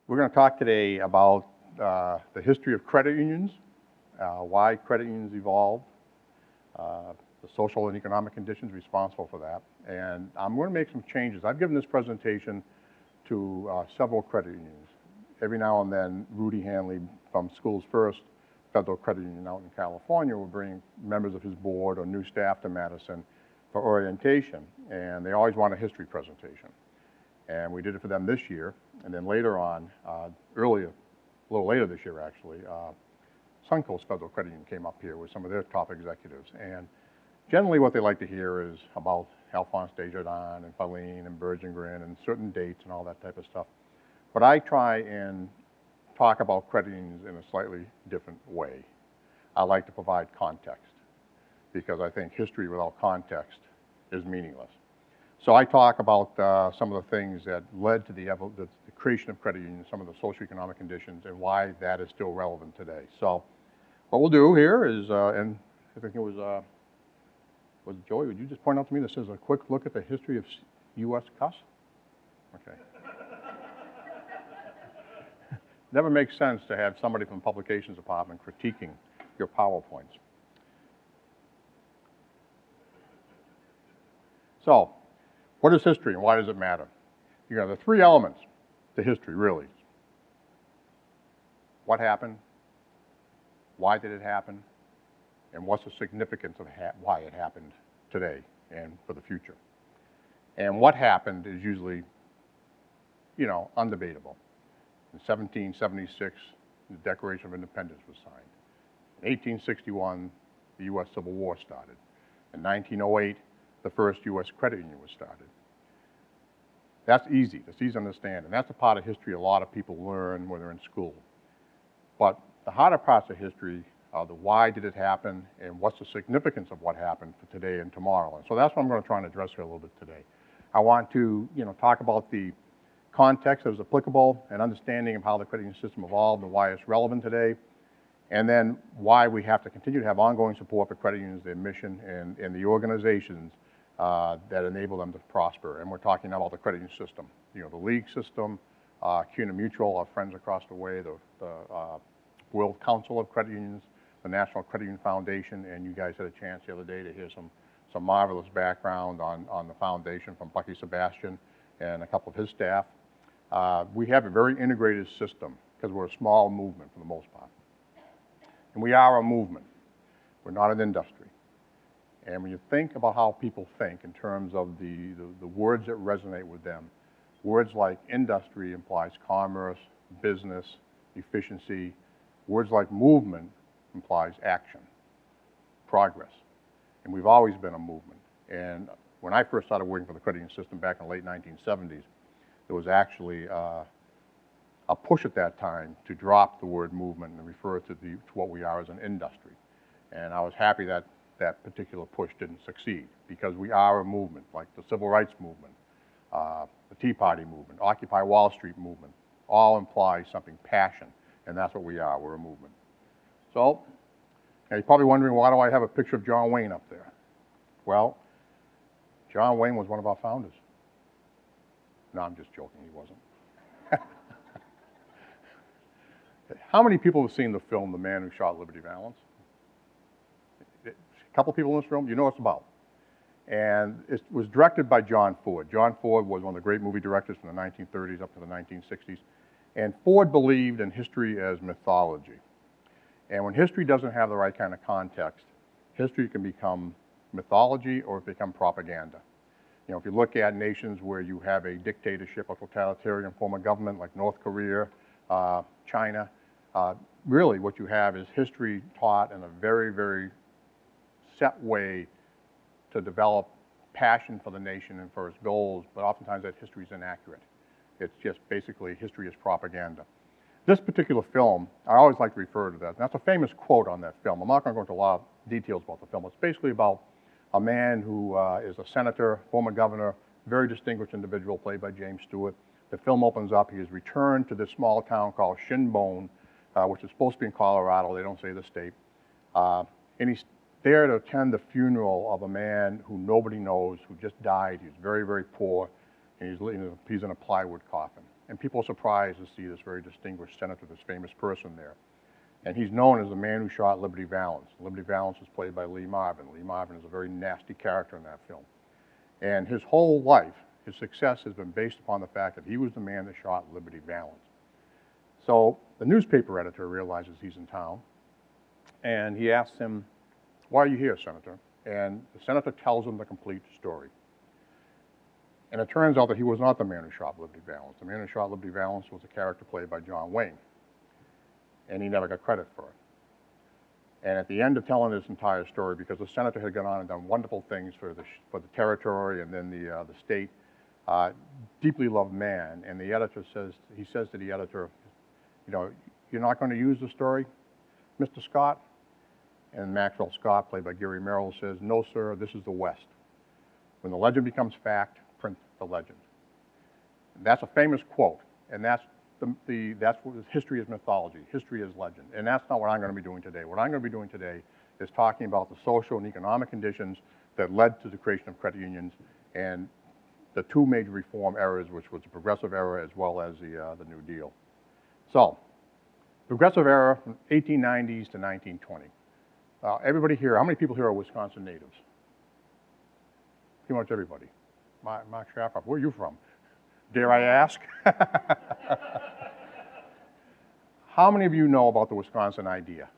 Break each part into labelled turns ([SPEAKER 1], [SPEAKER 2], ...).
[SPEAKER 1] We're going to talk today about the history of credit unions, why credit unions evolved, the social and economic conditions responsible for that. And I'm going to make some changes. I've given this presentation to several credit unions. Every now and then, Rudy Hanley from Schools First Federal Credit Union out in California will bring members of his board or new staff to Madison for orientation. And they always want a history presentation. And we did it for them this year. And then later on, a little later this year actually, Suncoast Federal Credit Union came up here with some of their top executives. And generally what they like to hear is about Alphonse Desjardins and Pauline and Bergengren and certain dates and all that type of stuff. But I try and talk about credit unions in a slightly different way. I like to provide context because I think history without context is meaningless. So I talk about some of the things that led to the creation of credit unions, some of the socioeconomic conditions, and why that is still relevant today. So what we'll do here is, and I think it was Joey, would you just point out to me, this is a quick look at the history of U.S. CUS? Okay. Never makes sense to have somebody from the publications department critiquing your PowerPoints. So, what is history and why does it matter? You know, the three elements to history, really. What happened? Why did it happen? And what's the significance of why it happened today and for the future? And what happened is usually, you know, undebatable. In 1776, the Declaration of Independence was signed. In 1861, the U.S. Civil War started. In 1908, the first U.S. credit union was started. That's easy to understand, and that's a part of history a lot of people learn when they're in school. But the harder parts of history are the why did it happen and what's the significance of what happened for today and tomorrow. And so that's what I'm going to try and address here a little bit today. I want to, talk about the context that is applicable and understanding of how the credit union system evolved and why it's relevant today, and then why we have to continue to have ongoing support for credit unions, their mission, and the organizations that enable them to prosper. And we're talking about the credit union system, the league system, CUNA Mutual, our friends across the way, the World Council of Credit Unions, the National Credit Union Foundation, and you guys had a chance the other day to hear some marvelous background on the foundation from Bucky Sebastian and a couple of his staff. We have a very integrated system because we're a small movement for the most part. And we are a movement. We're not an industry. And when you think about how people think in terms of the words that resonate with them, words like industry implies commerce, business, efficiency. Words like movement implies action, progress. And we've always been a movement. And when I first started working for the credit union system back in the late 1970s, there was actually a push at that time to drop the word movement and refer to what we are as an industry. And I was happy that that particular push didn't succeed because we are a movement, like the Civil Rights Movement, the Tea Party movement, Occupy Wall Street movement, all imply something, passion, and that's what we are, we're a movement. So, you're probably wondering, why do I have a picture of John Wayne up there? Well, John Wayne was one of our founders. No, I'm just joking, he wasn't. How many people have seen the film, The Man Who Shot Liberty Valance? A couple people in this room, you know what it's about. And it was directed by John Ford. John Ford was one of the great movie directors from the 1930s up to the 1960s. And Ford believed in history as mythology. And when history doesn't have the right kind of context, history can become mythology or it become propaganda. If you look at nations where you have a dictatorship or totalitarian form of government like North Korea, China, really what you have is history taught in a very, very set way to develop passion for the nation and for its goals, but oftentimes that history is inaccurate. It's just basically history is propaganda. This particular film, I always like to refer to that. And that's a famous quote on that film. I'm not going to go into a lot of details about the film. It's basically about a man who is a senator, former governor, very distinguished individual played by James Stewart. The film opens up, he is returned to this small town called Shinbone, which is supposed to be in Colorado, they don't say the state. And he's there to attend the funeral of a man who nobody knows, who just died. He's very, very poor, and he's in a plywood coffin. And people are surprised to see this very distinguished senator, this famous person there. And he's known as the man who shot Liberty Valance. Liberty Valance was played by Lee Marvin. Lee Marvin is a very nasty character in that film. And his whole life, his success has been based upon the fact that he was the man that shot Liberty Valance. So the newspaper editor realizes he's in town, and he asks him, "Why are you here, Senator?" And the senator tells him the complete story. And it turns out that he was not the man who shot Liberty Valance. The man who shot Liberty Valance was a character played by John Wayne, and he never got credit for it. And at the end of telling this entire story, because the senator had gone on and done wonderful things for the territory and then the state, deeply loved man, and the editor says, he says to the editor, "You know, you're not going to use the story, Mr. Scott?" And Maxwell Scott, played by Gary Merrill, says, "No, sir, this is the West. When the legend becomes fact, print the legend." And that's a famous quote, and that's what history is mythology, history is legend, and that's not what I'm going to be doing today. What I'm going to be doing today is talking about the social and economic conditions that led to the creation of credit unions and the two major reform eras, which was the Progressive era as well as the New Deal. So, Progressive era from 1890s to 1920. Everybody here, how many people here are Wisconsin natives? Pretty much everybody. Mark Schaffroth, where are you from? Dare I ask? How many of you know about the Wisconsin idea?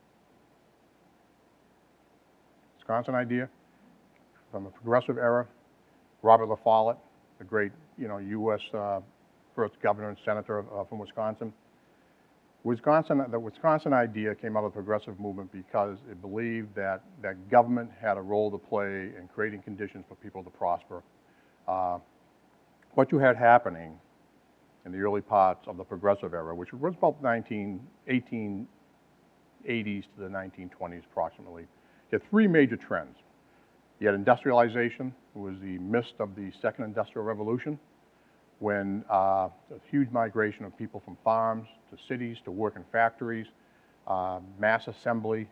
[SPEAKER 1] Wisconsin idea? From the Progressive era, Robert La Follette, the great, U.S. First governor and senator from Wisconsin. The Wisconsin idea came out of the progressive movement because it believed that government had a role to play in creating conditions for people to prosper. What you had happening in the early parts of the progressive era, which was about 1880s to the 1920s approximately, you had three major trends. You had industrialization, it was the midst of the second industrial revolution, when a huge migration of people from farms to cities to work in factories, mass assembly.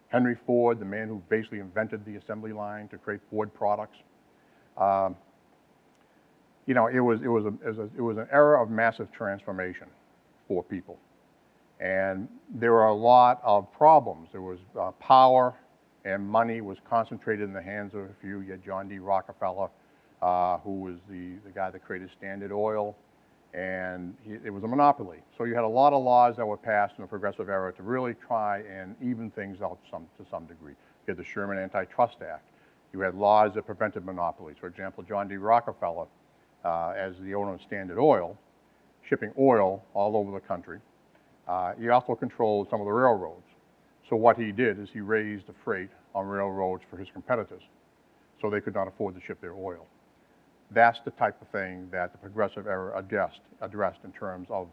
[SPEAKER 1] Henry Ford, the man who basically invented the assembly line to create Ford products. It was an era of massive transformation for people. And there were a lot of problems. There was power and money was concentrated in the hands of a few. You had John D. Rockefeller, who was the guy that created Standard Oil, and it was a monopoly. So you had a lot of laws that were passed in the progressive era to really try and even things out to some degree. You had the Sherman Antitrust Act. You had laws that prevented monopolies. For example, John D. Rockefeller, as the owner of Standard Oil, shipping oil all over the country. He also controlled some of the railroads. So what he did is he raised the freight on railroads for his competitors, so they could not afford to ship their oil. That's the type of thing that the progressive era addressed in terms of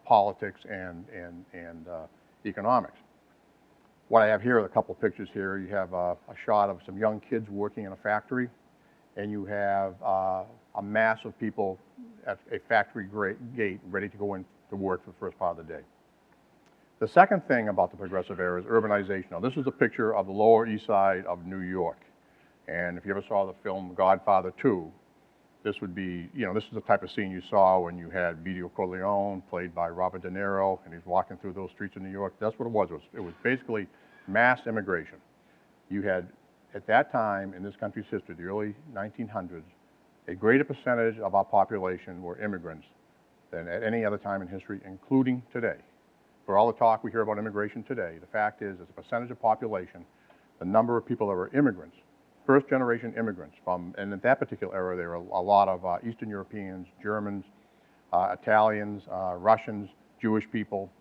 [SPEAKER 1] politics and economics. What I have here are a couple of pictures here. You have a shot of some young kids working in a factory, and you have a mass of people at a factory gate ready to go in to work for the first part of the day. The second thing about the progressive era is urbanization. Now, this is a picture of the Lower East Side of New York. And if you ever saw the film Godfather 2, this would be, this is the type of scene you saw when you had Vito Corleone, played by Robert De Niro, and he's walking through those streets of New York. That's what it was. It was basically mass immigration. You had, at that time in this country's history, the early 1900s, a greater percentage of our population were immigrants than at any other time in history, including today. For all the talk we hear about immigration today, the fact is, as a percentage of population, the number of people that were immigrants, first-generation immigrants and at that particular era, there were a lot of Eastern Europeans, Germans, Italians, Russians, Jewish people.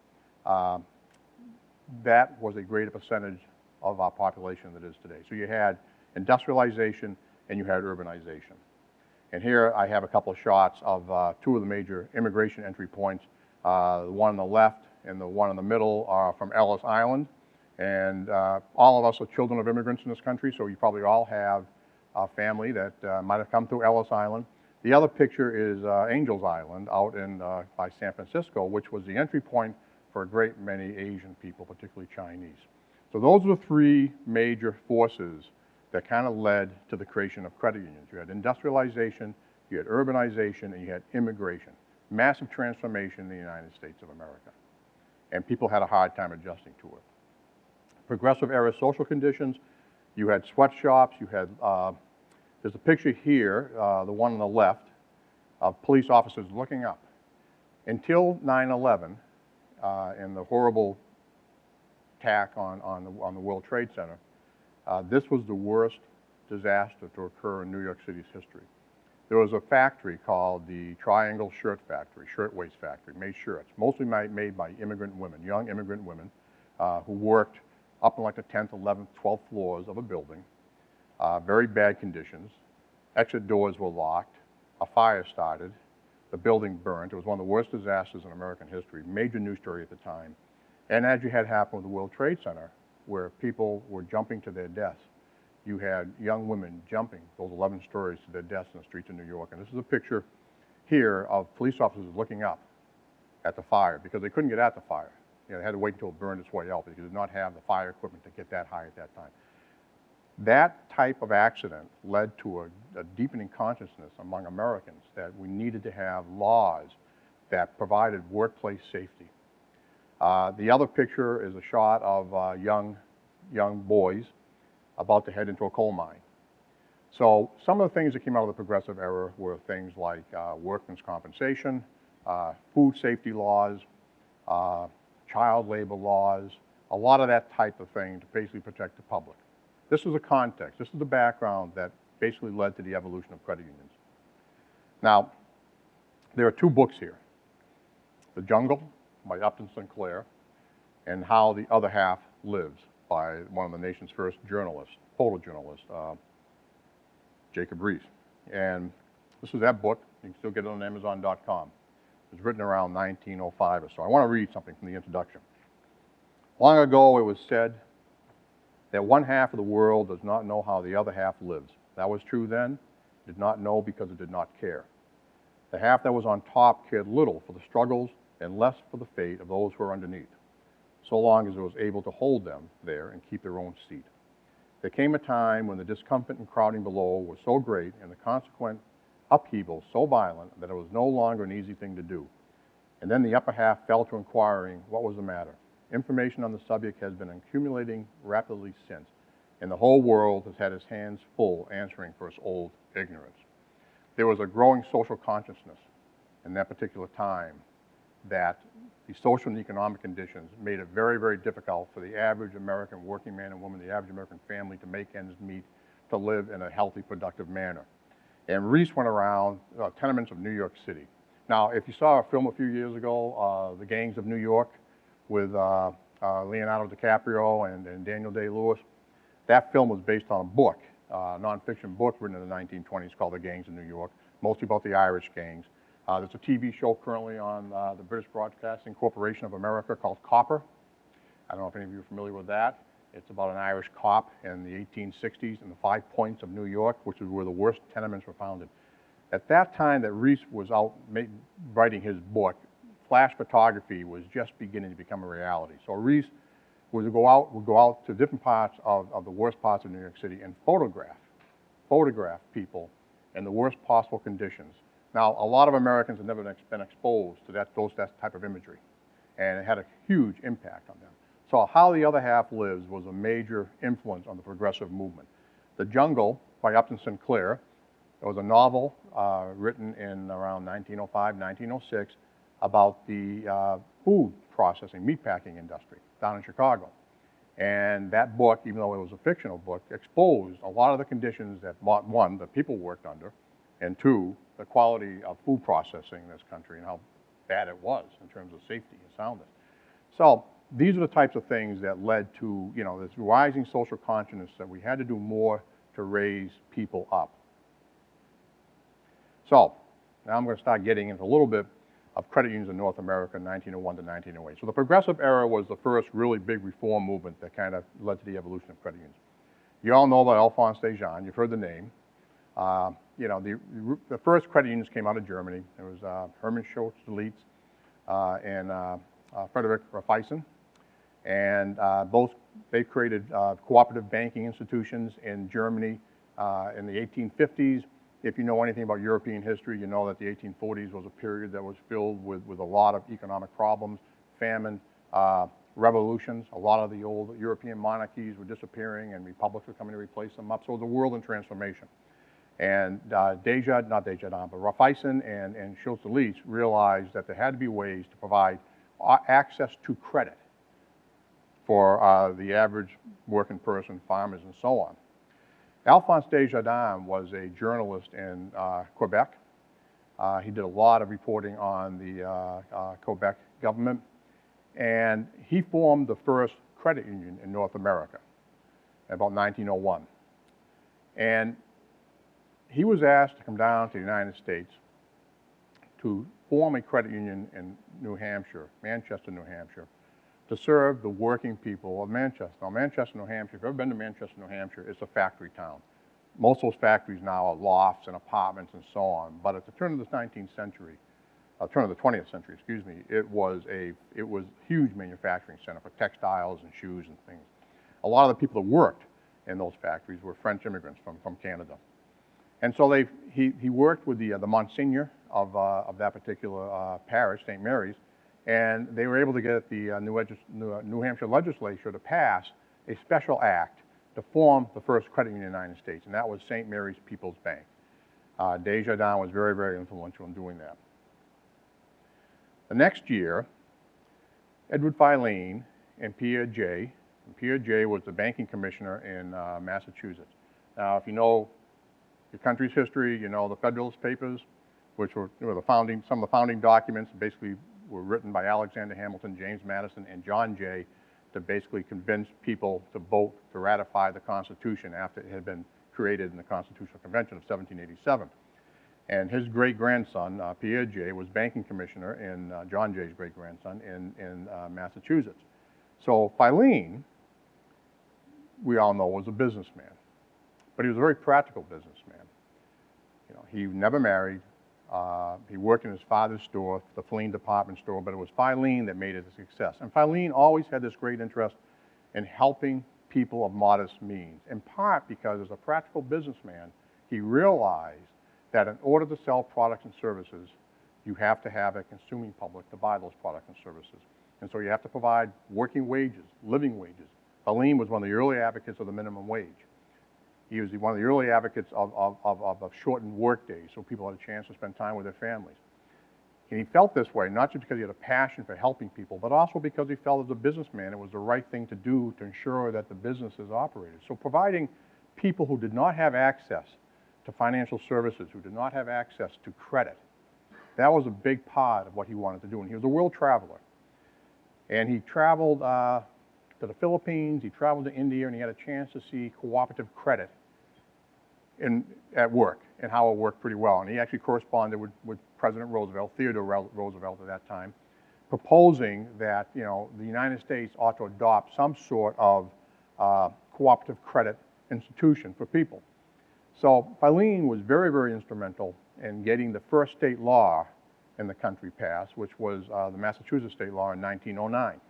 [SPEAKER 1] That was a greater percentage of our population than it is today. So you had industrialization and you had urbanization. And here I have a couple of shots of two of the major immigration entry points. The one on the left and the one in the middle are from Ellis Island. And all of us are children of immigrants in this country, so you probably all have a family that might have come through Ellis Island. The other picture is Angels Island out by San Francisco, which was the entry point for a great many Asian people, particularly Chinese. So those are the three major forces that kind of led to the creation of credit unions. You had industrialization, you had urbanization, and you had immigration. massive transformation in the United States of America. And people had a hard time adjusting to it. Progressive era social conditions, you had sweatshops, you had, there's a picture here, the one on the left, of police officers looking up. Until 9/11 and the horrible attack on the World Trade Center, this was the worst disaster to occur in New York City's history. There was a factory called the Triangle Shirt Factory, Shirtwaist Factory, made shirts, mostly made by immigrant women, young immigrant women, who worked up in like the 10th, 11th, 12th floors of a building, very bad conditions. Exit doors were locked, a fire started, the building burned. It was one of the worst disasters in American history, major news story at the time. And as you had happened with the World Trade Center, where people were jumping to their deaths, you had young women jumping those 11 stories to their deaths in the streets of New York. And this is a picture here of police officers looking up at the fire because they couldn't get at the fire. You know, they had to wait until it burned its way out because they did not have the fire equipment to get that high at that time. That type of accident led to a deepening consciousness among Americans that we needed to have laws that provided workplace safety. The other picture is a shot of young boys about to head into a coal mine. So some of the things that came out of the progressive era were things like workmen's compensation, food safety laws, child labor laws, a lot of that type of thing to basically protect the public. This is the context, this is the background that basically led to the evolution of credit unions. Now, there are two books here, The Jungle by Upton Sinclair and How the Other Half Lives by one of the nation's first journalists, photojournalist, Jacob Riis. And this is that book. You can still get it on Amazon.com. It was written around 1905 or so. I want to read something from the introduction. Long ago, it was said that one half of the world does not know how the other half lives. That was true then, did not know because it did not care. The half that was on top cared little for the struggles and less for the fate of those who are underneath, so long as it was able to hold them there and keep their own seat. There came a time when the discomfort and crowding below was so great and the consequent upheaval so violent that it was no longer an easy thing to do. And then the upper half fell to inquiring what was the matter. Information on the subject has been accumulating rapidly since, and the whole world has had its hands full answering for its old ignorance. There was a growing social consciousness in that particular time that the social and economic conditions made it very, very difficult for the average American working man and woman, the average American family to make ends meet, to live in a healthy, productive manner. And Riis went around tenements of New York City. Now, if you saw a film a few years ago, The Gangs of New York, with Leonardo DiCaprio and Daniel Day-Lewis, that film was based on a book, a nonfiction book written in the 1920s called The Gangs of New York, mostly about the Irish gangs. There's a TV show currently on the British Broadcasting Corporation of America called Copper. I don't know if any of you are familiar with that. It's about an Irish cop in the 1860s in the 5 Points of New York, which is where the worst tenements were founded. At that time that Riis was out writing his book, flash photography was just beginning to become a reality. So Riis would go out to different parts of the worst parts of New York City and photograph people in the worst possible conditions. Now, a lot of Americans have never been exposed to that type of imagery, and it had a huge impact on them. So How the Other Half Lives was a major influence on the progressive movement. The Jungle by Upton Sinclair, it was a novel written in around 1905, 1906, about the food processing, meatpacking industry down in Chicago. And that book, even though it was a fictional book, exposed a lot of the conditions that, one, the people worked under, and two, the quality of food processing in this country and how bad it was in terms of safety and soundness. So these are the types of things that led to, you know, this rising social consciousness that we had to do more to raise people up. So now I'm going to start getting into a little bit of credit unions in North America, 1901 to 1908. So the progressive era was the first really big reform movement that kind of led to the evolution of credit unions. You all know about Alphonse Dejean. You've heard the name. You know, the first credit unions came out of Germany. There was Hermann Schultz-Dietz and Frederick Raiffeisen. And they created cooperative banking institutions in Germany in the 1850s. If you know anything about European history, you know that the 1840s was a period that was filled with a lot of economic problems, famine, revolutions. A lot of the old European monarchies were disappearing and republics were coming to replace them up. So it was a world in transformation. And Raiffeisen and Schultz-Delise realized that there had to be ways to provide access to credit for the average working person, farmers, and so on. Alphonse Desjardins was a journalist in Quebec. He did a lot of reporting on the Quebec government, and he formed the first credit union in North America in about 1901. And he was asked to come down to the United States to form a credit union in New Hampshire, Manchester, New Hampshire, to serve the working people of Manchester. Now, Manchester, New Hampshire, if you've ever been to Manchester, New Hampshire, it's a factory town. Most of those factories now are lofts and apartments and so on. But at the turn of the 19th century, turn of the 20th century, excuse me, it was a huge manufacturing center for textiles and shoes and things. A lot of the people that worked in those factories were French immigrants from Canada. And so he worked with the Monsignor of that particular parish, St. Mary's, and they were able to get the New Hampshire legislature to pass a special act to form the first credit union in the United States, and that was St. Mary's People's Bank. Desjardins was very, very influential in doing that. The next year, Edward Filene and Pierre Jay was the banking commissioner in Massachusetts. Now, if you know your country's history, you know the Federalist Papers, which were some of the founding documents, basically were written by Alexander Hamilton, James Madison, and John Jay to basically convince people to vote to ratify the Constitution after it had been created in the Constitutional Convention of 1787. And his great-grandson, Pierre Jay, was banking commissioner in John Jay's great-grandson in Massachusetts. So Filene, we all know, was a businessman, but he was a very practical businessman. You know, he never married. He worked in his father's store, the Filene department store, but it was Filene that made it a success. And Filene always had this great interest in helping people of modest means, in part because as a practical businessman, he realized that in order to sell products and services, you have to have a consuming public to buy those products and services. And so you have to provide working wages, living wages. Filene was one of the early advocates of the minimum wage. He was one of the early advocates of shortened work days so people had a chance to spend time with their families. And he felt this way, not just because he had a passion for helping people, but also because he felt as a businessman it was the right thing to do to ensure that the businesses operated. So providing people who did not have access to financial services, who did not have access to credit, that was a big part of what he wanted to do. And he was a world traveler. And he traveled to the Philippines, he traveled to India, and he had a chance to see cooperative credit at work and how it worked pretty well. And he actually corresponded with President Roosevelt, Theodore Roosevelt at that time, proposing that, you know, the United States ought to adopt some sort of cooperative credit institution for people. So Filene was very, very instrumental in getting the first state law in the country passed, which was the Massachusetts state law in 1909.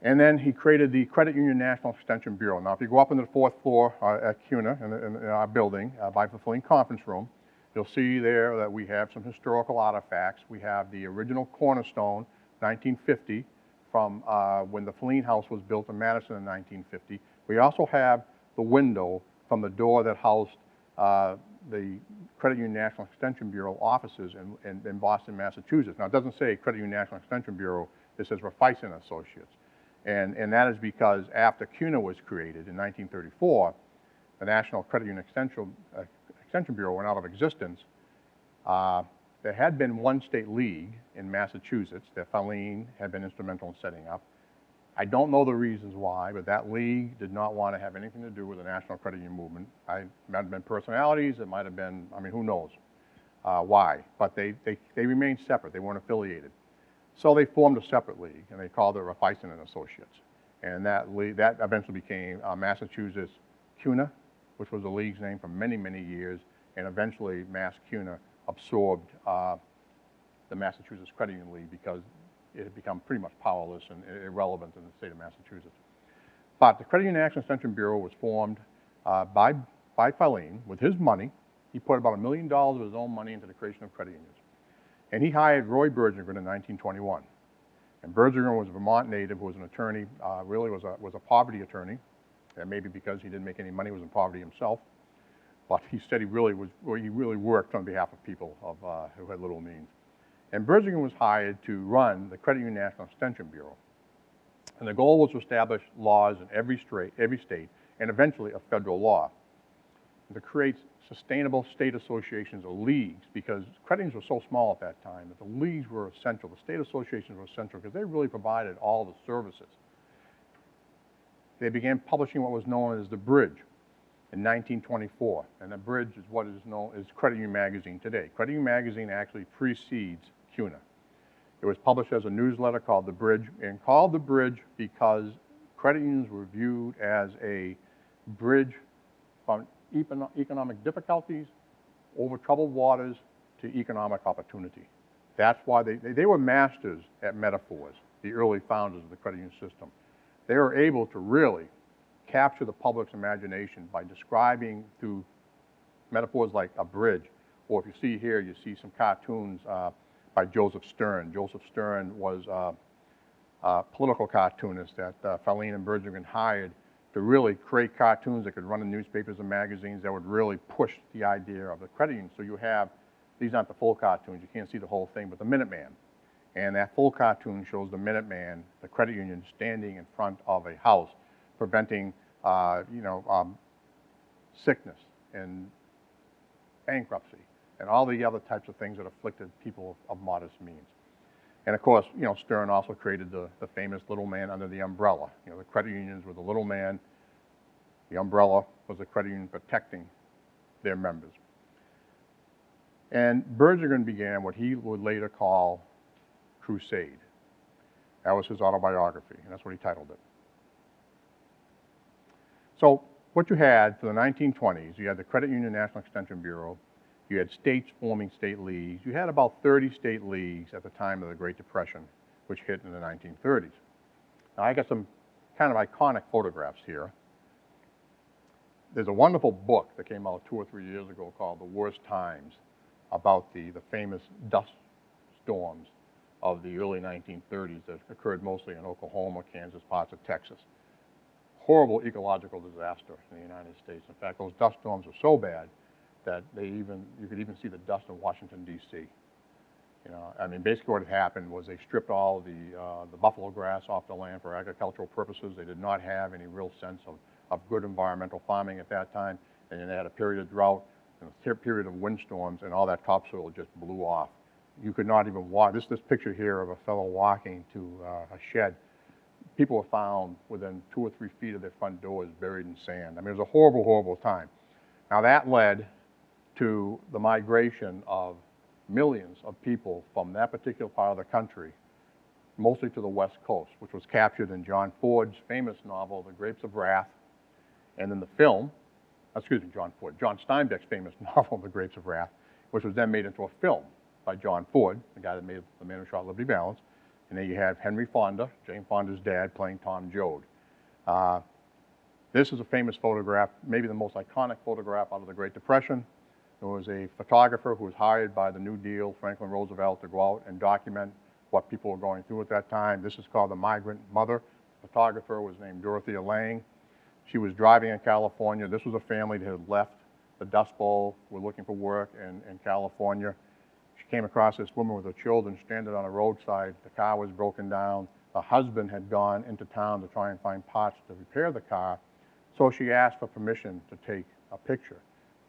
[SPEAKER 1] And then he created the Credit Union National Extension Bureau. Now, if you go up into the fourth floor at CUNA in our building by the Filene Conference Room, you'll see there that we have some historical artifacts. We have the original cornerstone, 1950, from when the Filene House was built in Madison in 1950. We also have the window from the door that housed the Credit Union National Extension Bureau offices in Boston, Massachusetts. Now, it doesn't say Credit Union National Extension Bureau. It says Raiffeisen Associates. And that is because after CUNA was created in 1934, the National Credit Union Extension Bureau went out of existence. There had been one state league in Massachusetts that Filene had been instrumental in setting up. I don't know the reasons why, but that league did not want to have anything to do with the National Credit Union movement. It might have been personalities, it might have been, I mean, who knows why. But they remained separate, they weren't affiliated. So they formed a separate league, and they called it Raiffeisen and Associates. And that eventually became Massachusetts CUNA, which was the league's name for many, many years, and eventually Mass CUNA absorbed the Massachusetts Credit Union League because it had become pretty much powerless and irrelevant in the state of Massachusetts. But the Credit Union National Extension Bureau was formed by by Filene with his money. He put about $1 million of his own money into the creation of credit unions. And he hired Roy Bergegren in 1921. And Bergegren was a Vermont native who was an attorney, really was a poverty attorney. And maybe because he didn't make any money, he was in poverty himself. But he said he really worked on behalf of people who had little means. And Bergegren was hired to run the Credit Union National Extension Bureau. And the goal was to establish laws in every state, and eventually a federal law, and to create sustainable state associations or leagues, because credit unions were so small at that time that the leagues were essential. The state associations were essential because they really provided all the services. They began publishing what was known as the Bridge in 1924, and the Bridge is what is known as Credit Union Magazine today. Credit Union Magazine actually precedes CUNA. It was published as a newsletter called The Bridge, and called The Bridge because credit unions were viewed as a bridge from economic difficulties over troubled waters to economic opportunity. That's why they were masters at metaphors, the early founders of the credit union system. They were able to really capture the public's imagination by describing through metaphors like a bridge, or if you see here, you see some cartoons by Joseph Stern. Joseph Stern was a political cartoonist that Filene and Bergegren hired to really create cartoons that could run in newspapers and magazines that would really push the idea of the credit union. So you have, these aren't the full cartoons, you can't see the whole thing, but the Minuteman. And that full cartoon shows the Minuteman, the credit union, standing in front of a house, preventing sickness and bankruptcy and all the other types of things that afflicted people of modest means. And of course, Stern also created the famous little man under the umbrella. The credit unions were the little man. The umbrella was the credit union protecting their members. And Bergegren began what he would later call Crusade. That was his autobiography, and that's what he titled it. So what you had for the 1920s, you had the Credit Union National Extension Bureau, you had states forming state leagues. You had about 30 state leagues at the time of the Great Depression, which hit in the 1930s. Now, I got some kind of iconic photographs here. There's a wonderful book that came out 2 or 3 years ago called The Worst Times, about the famous dust storms of the early 1930s that occurred mostly in Oklahoma, Kansas, parts of Texas. Horrible ecological disaster in the United States. In fact, those dust storms were so bad that you could even see the dust of Washington, D.C. Basically what had happened was they stripped all the buffalo grass off the land for agricultural purposes. They did not have any real sense of good environmental farming at that time. And then they had a period of drought and a period of windstorms, and all that topsoil just blew off. You could not even walk. This picture here of a fellow walking to a shed. People were found within 2 or 3 feet of their front doors buried in sand. It was a horrible, horrible time. Now that led to the migration of millions of people from that particular part of the country, mostly to the West Coast, which was captured in John Ford's famous novel, The Grapes of Wrath, and in the film, John Steinbeck's famous novel, The Grapes of Wrath, which was then made into a film by John Ford, the guy that made The Man Who Shot Liberty Valance. And then you have Henry Fonda, Jane Fonda's dad, playing Tom Joad. This is a famous photograph, maybe the most iconic photograph out of the Great Depression. There was a photographer who was hired by the New Deal, Franklin Roosevelt, to go out and document what people were going through at that time. This is called The Migrant Mother. The photographer was named Dorothea Lange. She was driving in California. This was a family that had left the Dust Bowl, were looking for work in California. She came across this woman with her children stranded on a roadside. The car was broken down. The husband had gone into town to try and find parts to repair the car. So she asked for permission to take a picture.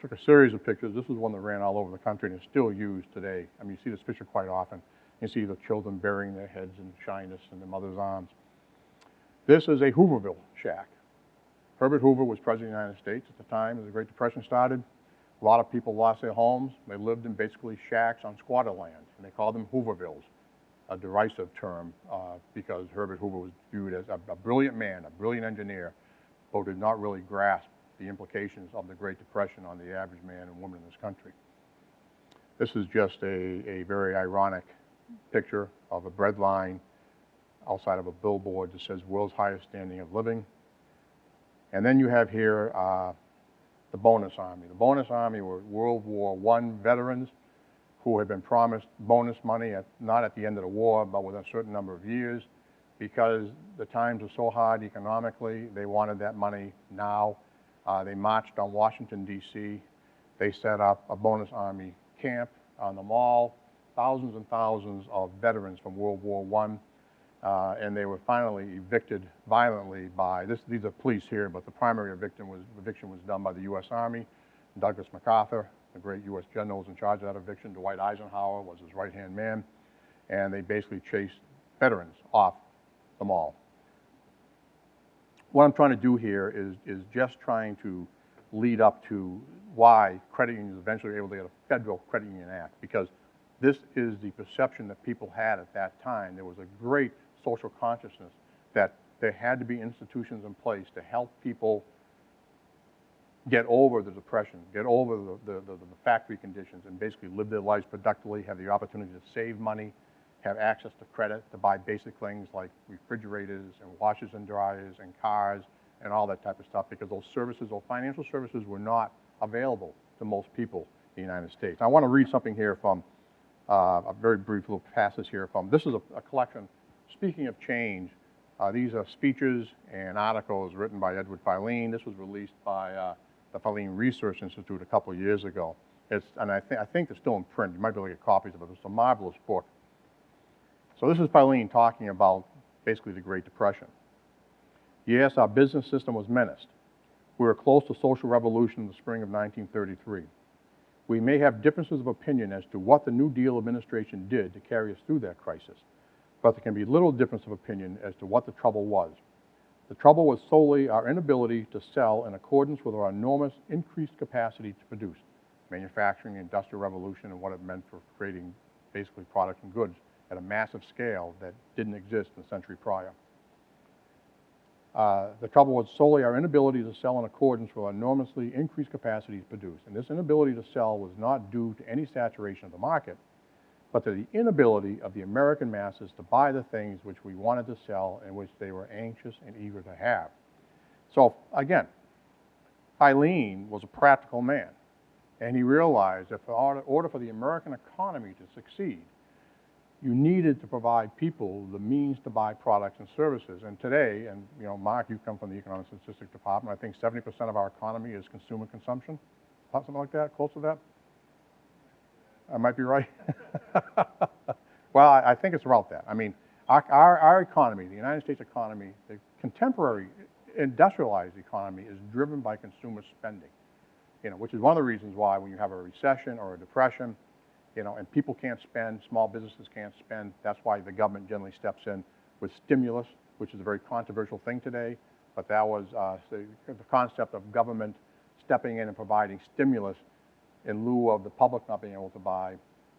[SPEAKER 1] Took a series of pictures. This was one that ran all over the country and is still used today. You see this picture quite often. You see the children burying their heads in shyness in their mother's arms. This is a Hooverville shack. Herbert Hoover was president of the United States at the time as the Great Depression started. A lot of people lost their homes. They lived in basically shacks on squatter land, and they called them Hoovervilles, a derisive term because Herbert Hoover was viewed as a brilliant man, a brilliant engineer, but did not really grasp the implications of the Great Depression on the average man and woman in this country. This is just a very ironic picture of a bread line outside of a billboard that says world's highest standing of living. And then you have here the Bonus Army. The Bonus Army were World War I veterans who had been promised bonus money, not at the end of the war, but within a certain number of years. Because the times were so hard economically, they wanted that money now. They marched on Washington, D.C. They set up a Bonus Army camp on the mall. Thousands and thousands of veterans from World War I, and they were finally evicted violently by, these are police here, but the primary eviction was done by the U.S. Army. Douglas MacArthur, the great U.S. general, was in charge of that eviction. Dwight Eisenhower was his right-hand man, and they basically chased veterans off the mall. What I'm trying to do here is just trying to lead up to why credit unions eventually were able to get a federal credit union act, because this is the perception that people had at that time. There was a great social consciousness that there had to be institutions in place to help people get over the depression, get over the factory conditions, and basically live their lives productively, have the opportunity to save money, have access to credit to buy basic things like refrigerators and washers and dryers and cars and all that type of stuff, because those services, those financial services, were not available to most people in the United States. I want to read something here from a very brief little passage here from, this is a collection, speaking of change, these are speeches and articles written by Edward Filene. This was released by the Filene Research Institute a couple of years ago. And I think it's still in print. You might be able to get copies of it. It's a marvelous book. So this is Filene talking about basically the Great Depression. Yes, our business system was menaced. We were close to social revolution in the spring of 1933. We may have differences of opinion as to what the New Deal administration did to carry us through that crisis, but there can be little difference of opinion as to what the trouble was. The trouble was solely our inability to sell in accordance with our enormous increased capacity to produce, manufacturing, the Industrial Revolution, and what it meant for creating basically products and goods at a massive scale that didn't exist in the century prior. The trouble was solely our inability to sell in accordance with our enormously increased capacity to produce. And this inability to sell was not due to any saturation of the market, but to the inability of the American masses to buy the things which we wanted to sell and which they were anxious and eager to have. So again, Filene was a practical man, and he realized that in order for the American economy to succeed, you needed to provide people the means to buy products and services. And today, and you know, Mark, you come from the Economic Statistics Department, I think 70% of our economy is consumer consumption, something like that, close to that? I might be right. Well, I think it's about that. I mean, our economy, the United States economy, the contemporary industrialized economy is driven by consumer spending, you know, which is one of the reasons why when you have a recession or a depression, you know, and people can't spend, small businesses can't spend, that's why the government generally steps in with stimulus, which is a very controversial thing today, but that was the concept of government stepping in and providing stimulus in lieu of the public not being able to buy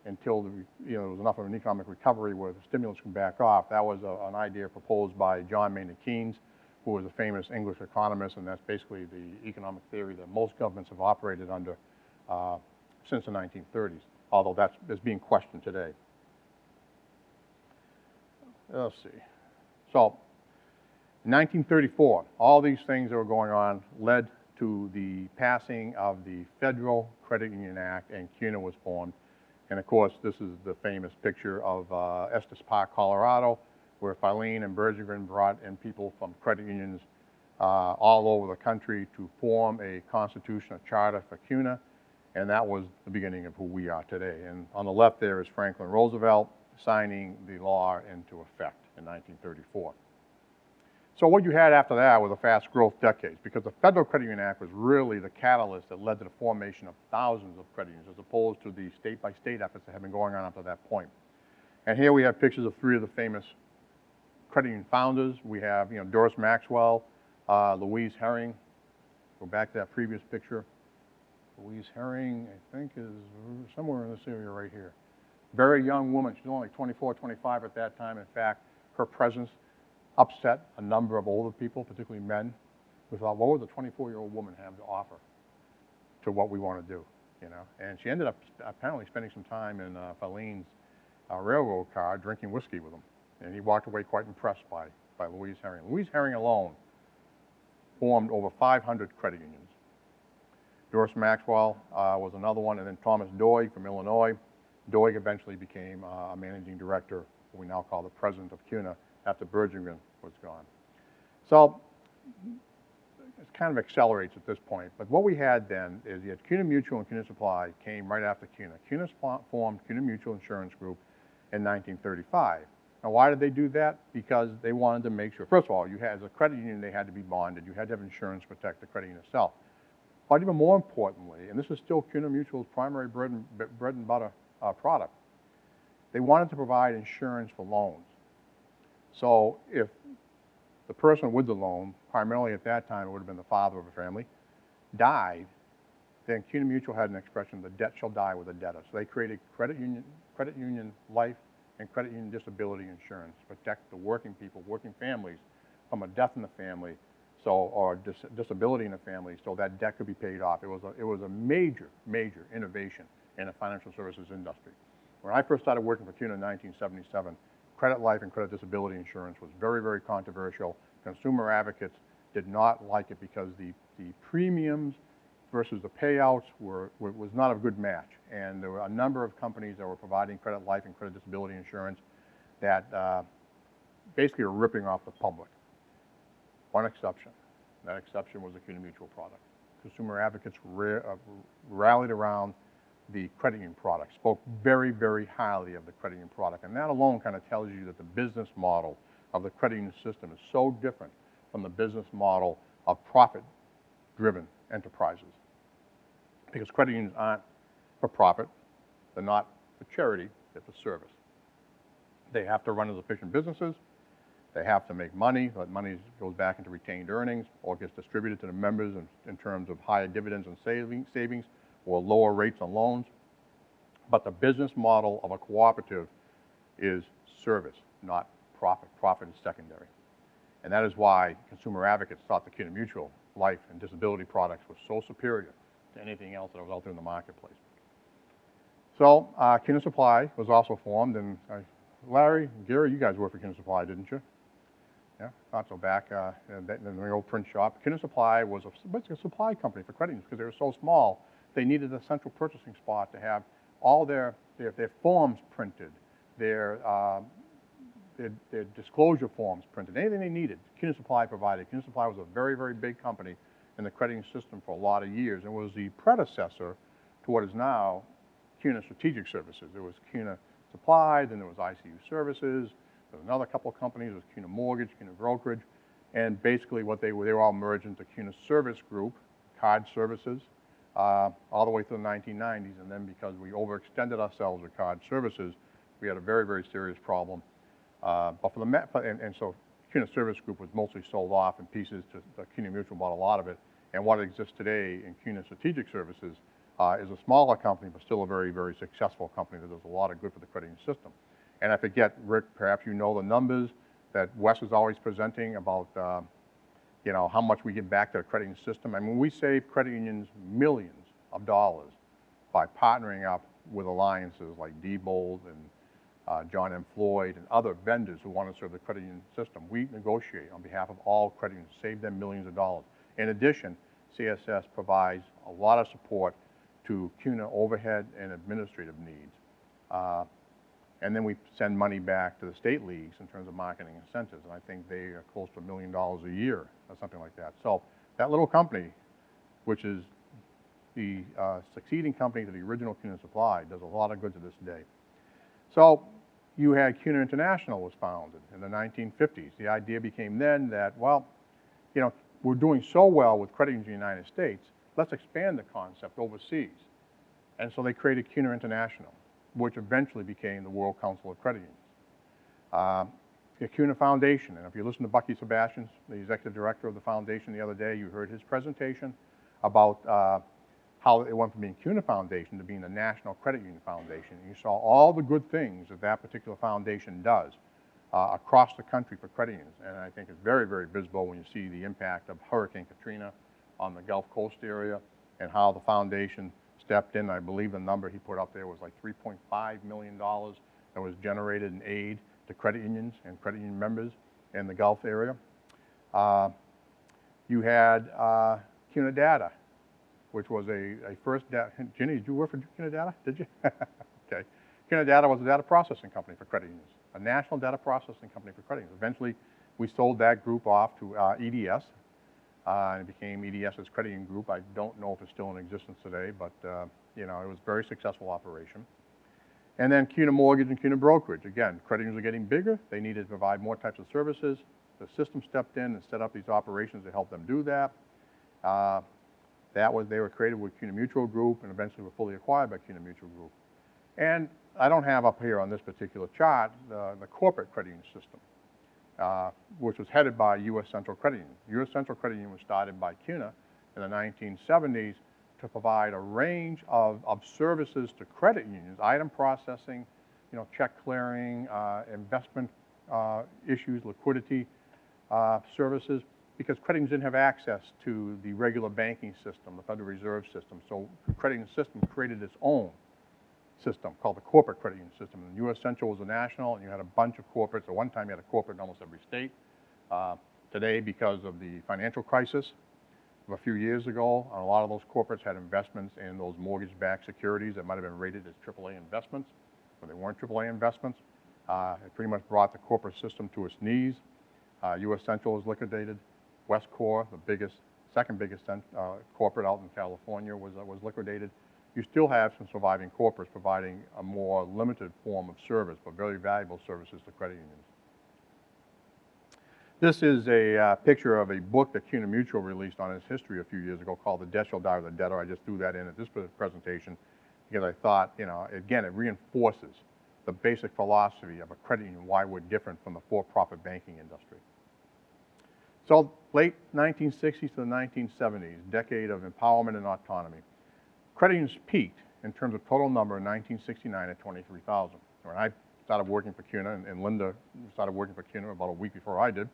[SPEAKER 1] until there was enough of an economic recovery where the stimulus can back off. That was an idea proposed by John Maynard Keynes, who was a famous English economist, and that's basically the economic theory that most governments have operated under since the 1930s, although that's being questioned today. Let's see. So, in 1934, all these things that were going on led to the passing of the Federal Credit Union Act, and CUNA was formed. And of course, this is the famous picture of Estes Park, Colorado, where Filene and Bergevin brought in people from credit unions all over the country to form a constitutional charter for CUNA, and that was the beginning of who we are today. And on the left there is Franklin Roosevelt signing the law into effect in 1934. So what you had after that were the fast growth decades, because the Federal Credit Union Act was really the catalyst that led to the formation of thousands of credit unions, as opposed to the state-by-state efforts that have been going on up to that point. And here we have pictures of three of the famous credit union founders. We have, Doris Maxwell, Louise Herring. Go back to that previous picture. Louise Herring, I think, is somewhere in this area right here. Very young woman. She's only 24, 25 at that time. In fact, her presence upset a number of older people, particularly men, who thought, what would a 24-year-old woman have to offer to what we want to do, And she ended up apparently spending some time in Filene's railroad car drinking whiskey with him. And he walked away quite impressed by Louise Herring. Louise Herring alone formed over 500 credit unions. Doris Maxwell was another one, and then Thomas Doig from Illinois. Doig eventually became a managing director, what we now call the president of CUNA, after Bergingen was gone. So it kind of accelerates at this point. But what we had then is you had CUNA Mutual and CUNA Supply came right after CUNA. CUNA formed CUNA Mutual Insurance Group in 1935. Now, why did they do that? Because they wanted to make sure, first of all, you had, as a credit union, they had to be bonded. You had to have insurance to protect the credit union itself. But even more importantly, and this is still CUNA Mutual's primary bread and butter product, they wanted to provide insurance for loans. So if the person with the loan, primarily at that time it would have been the father of a family, died, then CUNA Mutual had an expression, the debt shall die with the debtor. So they created credit union life and credit union disability insurance to protect the working people, working families from a death in the family, so, or disability in the family, so that debt could be paid off. It was a major, major innovation in the financial services industry. When I first started working for CUNA in 1977, credit life and credit disability insurance was very, very controversial. Consumer advocates did not like it because the premiums versus the payouts was not a good match. And there were a number of companies that were providing credit life and credit disability insurance that basically were ripping off the public. One exception. That exception was the CUNA Mutual product. Consumer advocates rallied around the credit union product, spoke very, very highly of the credit union product. And that alone kind of tells you that the business model of the credit union system is so different from the business model of profit-driven enterprises. Because credit unions aren't for profit, they're not for charity, they're for service. They have to run as efficient businesses, they have to make money, that money goes back into retained earnings or gets distributed to the members in terms of higher dividends and savings or lower rates on loans. But the business model of a cooperative is service, not profit. Profit is secondary. And that is why consumer advocates thought the CUNA Mutual life and disability products were so superior to anything else that was out there in the marketplace. So CUNA Supply was also formed, and Larry, Gary, you guys worked for CUNA Supply, didn't you? Yeah, thought so back in the old print shop. CUNA Supply was a supply company for credit unions because they were so small. They needed a central purchasing spot to have all their forms printed, their disclosure forms printed, anything they needed. CUNA Supply provided. CUNA Supply was a very, very big company in the credit union system for a lot of years and was the predecessor to what is now CUNA Strategic Services. There was CUNA Supply, then there was ICU Services, there was another couple of companies, there was CUNA Mortgage, CUNA Brokerage, and basically what they were all merged into CUNA Service Group, card services, all the way through the 1990s, and then because we overextended ourselves with card services, we had a very, very serious problem. So CUNA Service Group was mostly sold off in pieces to the CUNA Mutual bought a lot of it, and what exists today in CUNA Strategic Services is a smaller company, but still a very, very successful company that does a lot of good for the credit union system. And I forget, Rick, perhaps you know the numbers that Wes is always presenting about how much we give back to the credit union system. I mean, we save credit unions millions of dollars by partnering up with alliances like Diebold and John M. Floyd and other vendors who want to serve the credit union system. We negotiate on behalf of all credit unions, save them millions of dollars. In addition, CSS provides a lot of support to CUNA overhead and administrative needs. And then we send money back to the state leagues in terms of marketing incentives. And I think they are close to $1 million a year or something like that. So that little company, which is the succeeding company to the original CUNA Supply, does a lot of good to this day. So you had CUNA International was founded in the 1950s. The idea became then that, well, we're doing so well with credit unions in the United States, let's expand the concept overseas. And so they created CUNA International, which eventually became the World Council of Credit Unions. The CUNA Foundation, and if you listen to Bucky Sebastian, the executive director of the foundation the other day, you heard his presentation about how it went from being CUNA Foundation to being the National Credit Union Foundation. And you saw all the good things that that particular foundation does across the country for credit unions. And I think it's very, very visible when you see the impact of Hurricane Katrina on the Gulf Coast area and how the foundation stepped in. I believe the number he put up there was like $3.5 million that was generated in aid to credit unions and credit union members in the Gulf area. You had CUNA Data, which was a first data. Ginny, did you work for CUNA Data? Did you? Okay. CUNA Data was a data processing company for credit unions, a national data processing company for credit unions. Eventually, we sold that group off to EDS, and it became EDS's credit union group. I don't know if it's still in existence today, but you know, it was a very successful operation. And then CUNA Mortgage and CUNA Brokerage. Again, credit unions are getting bigger. They needed to provide more types of services. The system stepped in and set up these operations to help them do that. They were created with CUNA Mutual Group and eventually were fully acquired by CUNA Mutual Group. And I don't have up here on this particular chart the corporate credit union system, which was headed by U.S. Central Credit Union. U.S. Central Credit Union was started by CUNA in the 1970s to provide a range of services to credit unions, item processing, you know, check clearing, investment issues, liquidity services, because credit unions didn't have access to the regular banking system, the Federal Reserve system. So the credit union system created its own system called the corporate credit union system. And U.S. Central was a national, and you had a bunch of corporates. At one time, you had a corporate in almost every state. Today, because of the financial crisis of a few years ago, a lot of those corporates had investments in those mortgage-backed securities that might have been rated as AAA investments, but they weren't AAA investments. It pretty much brought the corporate system to its knees. U.S. Central was liquidated. Westcor, the second biggest corporate out in California, was liquidated. You still have some surviving corporates providing a more limited form of service, but very valuable services to credit unions. This is a picture of a book that CUNA Mutual released on its history a few years ago called The Debt Shall Die with the Debtor. I just threw that in at this presentation because I thought, you know, again, it reinforces the basic philosophy of a credit union, why we're different from the for-profit banking industry. So late 1960s to the 1970s, decade of empowerment and autonomy. Credit unions peaked in terms of total number in 1969 at 23,000. When I started working for CUNA, and Linda started working for CUNA about a week before I did,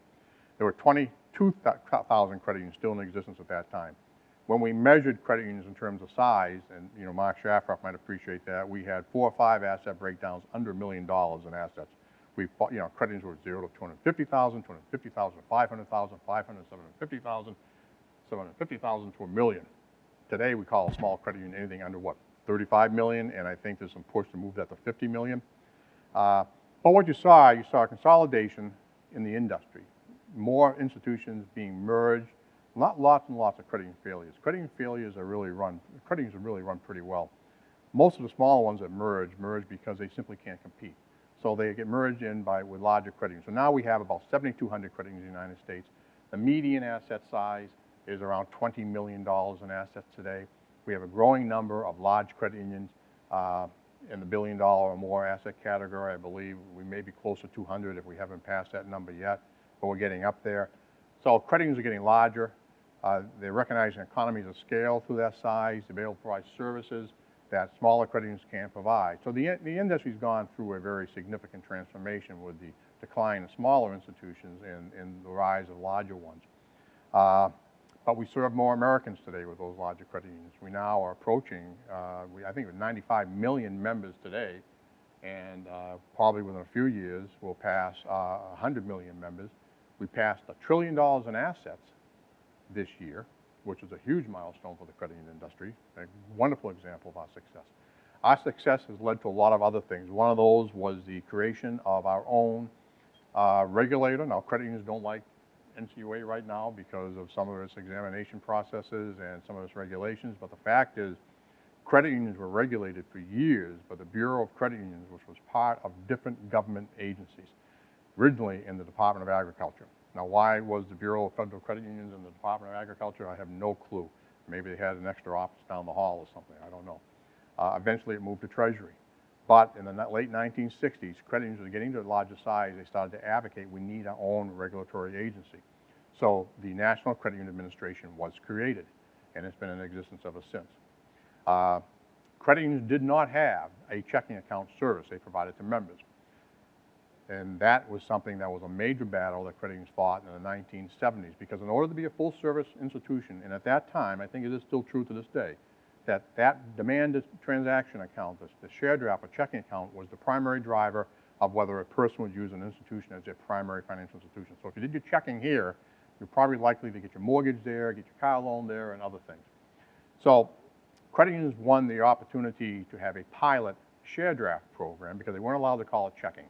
[SPEAKER 1] there were 22,000 credit unions still in existence at that time. When we measured credit unions in terms of size, and you know, Mark Shafroff might appreciate that, we had 4 or 5 asset breakdowns under $1 million in assets. You know, credit unions were 0 to 250,000, 250,000 to 500,000, 500 to 750,000, 750,000 to $1 million. Today, we call a small credit union anything under what, 35 million, and I think there's some push to move that to 50 million. But what you saw a consolidation in the industry, more institutions being merged, not lots and lots of credit union failures. Credit union failures credit unions are really run pretty well. Most of the smaller ones that merge because they simply can't compete. So they get merged in with larger credit unions. So now we have about 7,200 credit unions in the United States. The median asset size is around $20 million in assets today. We have a growing number of large credit unions in the $1 billion or more asset category. I believe we may be close to 200 if we haven't passed that number yet, but we're getting up there. So credit unions are getting larger. They're recognizing economies of scale through that size to be able to provide services that smaller credit unions can't provide. So the industry's gone through a very significant transformation with the decline of smaller institutions and the rise of larger ones. But we serve more Americans today with those larger credit unions. We now are approaching, I think, 95 million members today, and probably within a few years we'll pass 100 million members. We passed $1 trillion in assets this year, which is a huge milestone for the credit union industry, a wonderful example of our success. Our success has led to a lot of other things. One of those was the creation of our own regulator. Now, credit unions don't like NCUA right now because of some of its examination processes and some of its regulations, but the fact is credit unions were regulated for years by the Bureau of Credit Unions, which was part of different government agencies, originally in the Department of Agriculture. Now, why was the Bureau of Federal Credit Unions in the Department of Agriculture? I have no clue. Maybe they had an extra office down the hall or something, I don't know. Eventually it moved to Treasury. But in the late 1960s, credit unions were getting to a larger size. They started to advocate we need our own regulatory agency. So the National Credit Union Administration was created, and it's been in existence ever since. Credit unions did not have a checking account service they provided to members. And that was something that was a major battle that credit unions fought in the 1970s, because in order to be a full-service institution, and at that time, I think it is still true to this day, that demand transaction account, the share draft or checking account, was the primary driver of whether a person would use an institution as their primary financial institution. So if you did your checking here, you're probably likely to get your mortgage there, get your car loan there, and other things. So credit unions won the opportunity to have a pilot share draft program because they weren't allowed to call it checking.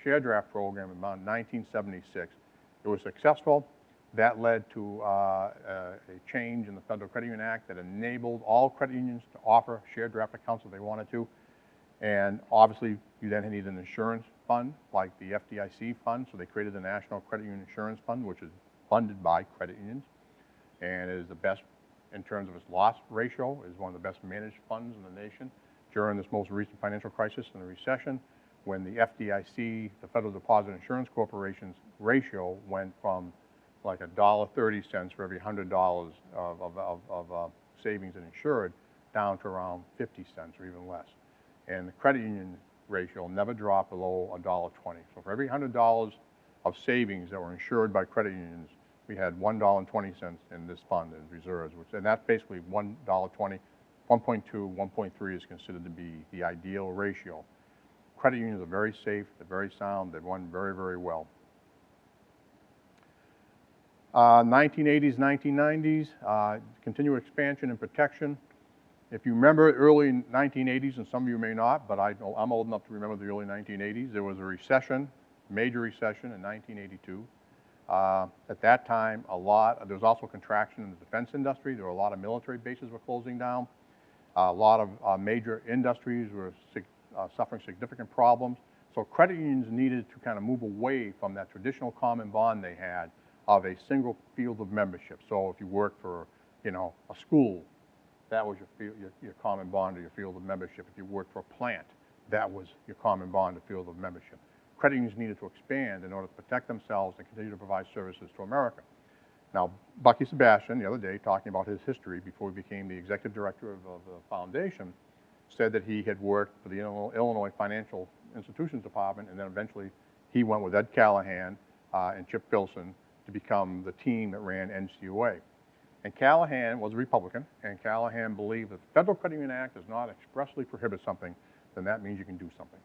[SPEAKER 1] Share draft program in about 1976. It was successful. That led to a change in the Federal Credit Union Act that enabled all credit unions to offer share draft accounts if they wanted to. And obviously, you then need an insurance fund like the FDIC fund. So they created the National Credit Union Insurance Fund, which is funded by credit unions. And it is the best in terms of its loss ratio, is one of the best managed funds in the nation. During this most recent financial crisis and the recession, when the FDIC, the Federal Deposit Insurance Corporation's ratio went from like $1.30 for every $100 of savings and insured down to around 50 cents or even less. And the credit union ratio never dropped below $1.20. So for every $100 of savings that were insured by credit unions, we had $1.20 in this fund in reserves, and that's basically $1.20. 1.2, 1.3 is considered to be the ideal ratio. Credit unions are very safe, they're very sound, they've run very, very well. 1980s, 1990s, continued expansion and protection. If you remember early 1980s, and some of you may not, but I'm old enough to remember the early 1980s, there was a recession, major recession in 1982. At that time, there was also contraction in the defense industry. There were a lot of military bases were closing down. A lot of major industries were suffering significant problems. So credit unions needed to kind of move away from that traditional common bond they had of a single field of membership. So if you worked for, a school, that was your common bond or your field of membership. If you worked for a plant, that was your common bond or field of membership. Credit unions needed to expand in order to protect themselves and continue to provide services to America. Now, Bucky Sebastian, the other day, talking about his history before he became the executive director of the foundation, said that he had worked for the Illinois Financial Institutions Department, and then eventually he went with Ed Callahan and Chip Filson to become the team that ran NCUA. And Callahan was a Republican, and Callahan believed that the Federal Credit Union Act does not expressly prohibit something, then that means you can do something.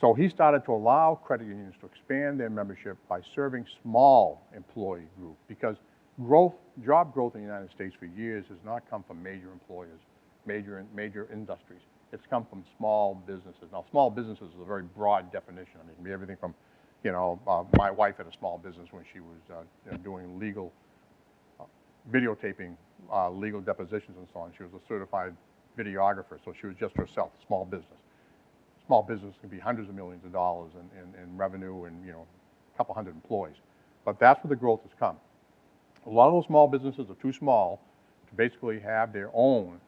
[SPEAKER 1] So he started to allow credit unions to expand their membership by serving small employee groups, because job growth in the United States for years has not come from major employers, major industries. It's come from small businesses. Now, small businesses is a very broad definition. I mean, it can be everything from, my wife had a small business when she was doing legal videotaping, legal depositions and so on. She was a certified videographer, so she was just herself, small business. Small business can be hundreds of millions of dollars in revenue and, a couple hundred employees. But that's where the growth has come. A lot of those small businesses are too small to basically have their own